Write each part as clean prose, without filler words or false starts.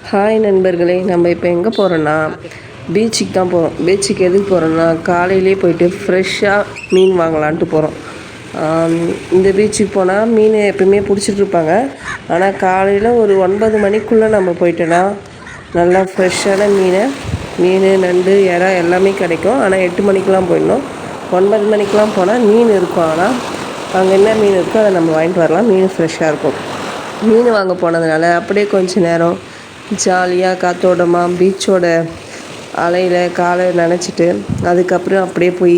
Hi நண்பர்களே, நம்ம இப்போ எங்கே போகிறோன்னா பீச்சுக்கு தான் போகிறோம். பீச்சுக்கு எதுக்கு போகிறோன்னா காலையிலே போயிட்டு ஃப்ரெஷ்ஷாக மீன் வாங்கலான்ட்டு போகிறோம். இந்த பீச்சுக்கு போனால் மீன் எப்பவுமே பிடிச்சிட்ருப்பாங்க. ஆனால் காலையில் ஒரு 9 மணிக்குள்ளே நம்ம போயிட்டோன்னா நல்லா ஃப்ரெஷ்ஷான மீன் நண்டு இறா எல்லாமே கிடைக்கும். ஆனால் 8 மணிக்கெலாம் போயிடணும். 9 மணிக்கெலாம் போனால் மீன் இருக்கும். ஆனால் அங்கே என்ன மீன் இருக்கோ அதை நம்ம வாங்கிட்டு வரலாம். மீன் ஃப்ரெஷ்ஷாக இருக்கும். மீன் வாங்க போனதுனால அப்படியே கொஞ்சம் நேரம் ஜாலியாக காற்றோட்டமாக பீச்சோட அலையில் காலை நனைச்சிட்டு அதுக்கப்புறம் அப்படியே போய்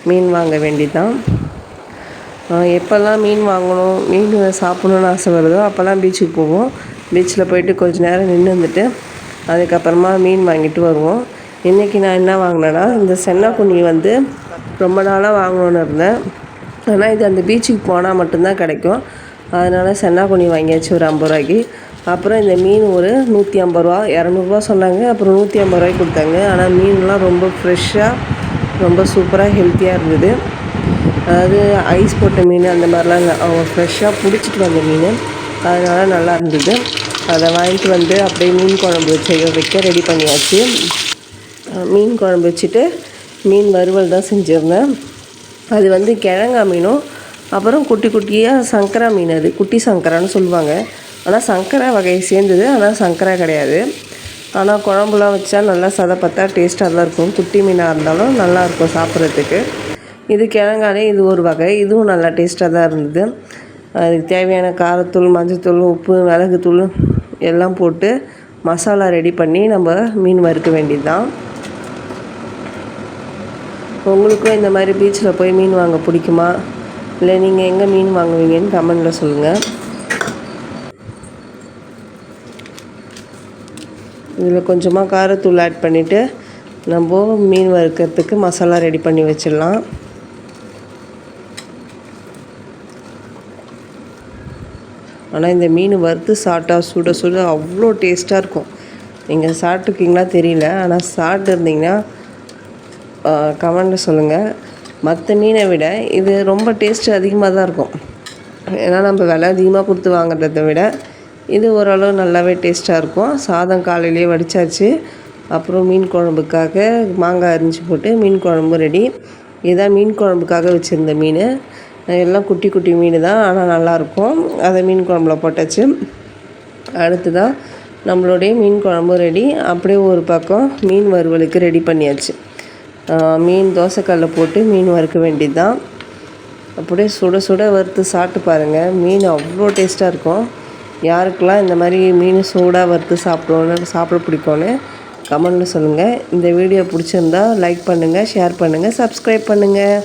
மீன் வாங்க வேண்டியது தான். எப்போல்லாம் மீன் வாங்கணும், மீன் சாப்பிட்ணுன்னு ஆசை வருதோ அப்போல்லாம் பீச்சுக்கு போவோம். பீச்சில் போயிட்டு கொஞ்சம் நேரம் நின்று வந்துட்டு அதுக்கப்புறமா மீன் வாங்கிட்டு வருவோம். இன்றைக்கி நான் என்ன வாங்கினேன்னா, இந்த சென்னாக்குண்ணி ரொம்ப நாளாக வாங்கணுன்னு இருந்தேன். ஆனால் இது அந்த பீச்சுக்கு போனால் மட்டும்தான் கிடைக்கும். அதனால் சென்னாக்குண்ணி வாங்கியாச்சு ஒரு 50 ரூபாய்க்கு. அப்புறம் இந்த மீன் ஒரு 150 ரூபா, 200 சொன்னாங்க. அப்புறம் 150 ரூபாய்க்கு கொடுத்தாங்க. ஆனால் மீன்லாம் ரொம்ப ஃப்ரெஷ்ஷாக ரொம்ப சூப்பராக ஹெல்த்தியாக இருந்தது. அதாவது ஐஸ் போட்ட மீன் அந்த மாதிரிலாம் இல்லை, அவங்க ஃப்ரெஷ்ஷாக பிடிச்சிட்டு வந்த மீன். அதனால் நல்லா இருந்தது. அதை வாங்கிட்டு அப்படியே மீன் குழம்பு வைக்க ரெடி பண்ணியாச்சு. மீன் குழம்பு வச்சுட்டு மீன் வறுவல் தான் செஞ்சுருந்தேன். அது கிழங்கா மீனும் அப்புறம் குட்டி குட்டியாக சங்கரா மீன், அது குட்டி சங்கரான்னு சொல்லுவாங்க. ஆனால் சங்கரா வகையை சேர்ந்தது, ஆனால் சங்கரா கிடையாது. ஆனால் குழம்புலாம் வச்சா நல்லா சதைப்பத்தா டேஸ்ட்டாக தான் இருக்கும். குட்டி மீனாக இருந்தாலும் நல்லாயிருக்கும் சாப்பிட்றதுக்கு. இது கிழங்காலே இது ஒரு வகை, இதுவும் நல்லா டேஸ்ட்டாக தான் இருந்தது. அதுக்கு தேவையான காரத்தூள், மஞ்சத்தூள், உப்பு, மிளகுத்தூள் எல்லாம் போட்டு மசாலா ரெடி பண்ணி நம்ம மீன் வறுக்க வேண்டியது தான். உங்களுக்கும் இந்த மாதிரி பீச்சில் போய் மீன் வாங்க பிடிக்குமா? இல்லை நீங்கள் எங்கே மீன் வாங்குவீங்கன்னு கமெண்டில் சொல்லுங்கள். இதில் கொஞ்சமாக காரத்தூள் ஆட் பண்ணிவிட்டு நம்ம மீன் வறுக்கிறதுக்கு மசாலா ரெடி பண்ணி வச்சிடலாம். ஆனால் இந்த மீன் வறுத்து சாப்பிட்டா சுட சுட அவ்வளோ டேஸ்ட்டாக இருக்கும். நீங்கள் சாப்பிட்ருக்கீங்களா தெரியல, ஆனால் சாப்பிட்டு இருந்தீங்கன்னா கமெண்டில் சொல்லுங்கள். மற்ற மீனை விட இது ரொம்ப டேஸ்ட்டு அதிகமாக தான் இருக்கும். ஏன்னா நம்ம விலை அதிகமாக கொடுத்து வாங்குறதை விட இது ஓரளவு நல்லாவே டேஸ்ட்டாக இருக்கும். சாதம் காலையிலேயே வடித்தாச்சு. அப்புறம் மீன் குழம்புக்காக மாங்காய் அரிஞ்சு போட்டு மீன் குழம்பு ரெடி. இதுதான் மீன் குழம்புக்காக வச்சுருந்த மீன். எல்லாம் குட்டி குட்டி மீன் தான், ஆனால் நல்லாயிருக்கும். அதை மீன் குழம்புல போட்டாச்சு. அடுத்து தான் நம்மளுடைய மீன் குழம்பு ரெடி. அப்படியே ஒரு பக்கம் மீன் வறுவலுக்கு ரெடி பண்ணியாச்சு. மீன் தோசைக்கல்லில் போட்டு மீன் வறுக்க வேண்டியது தான். அப்படியே சுட சுட வறுத்து சாப்பிட்டு பாருங்கள். மீன் அவ்வளோ டேஸ்ட்டாக இருக்கும். யாருக்கெல்லாம் இந்த மாதிரி மீன் சூடாக வறுத்து சாப்பிட பிடிக்கும்னு கமெண்ட்டில் சொல்லுங்கள். இந்த வீடியோ பிடிச்சிருந்தா லைக் பண்ணுங்கள், ஷேர் பண்ணுங்கள், சப்ஸ்கிரைப் பண்ணுங்கள்.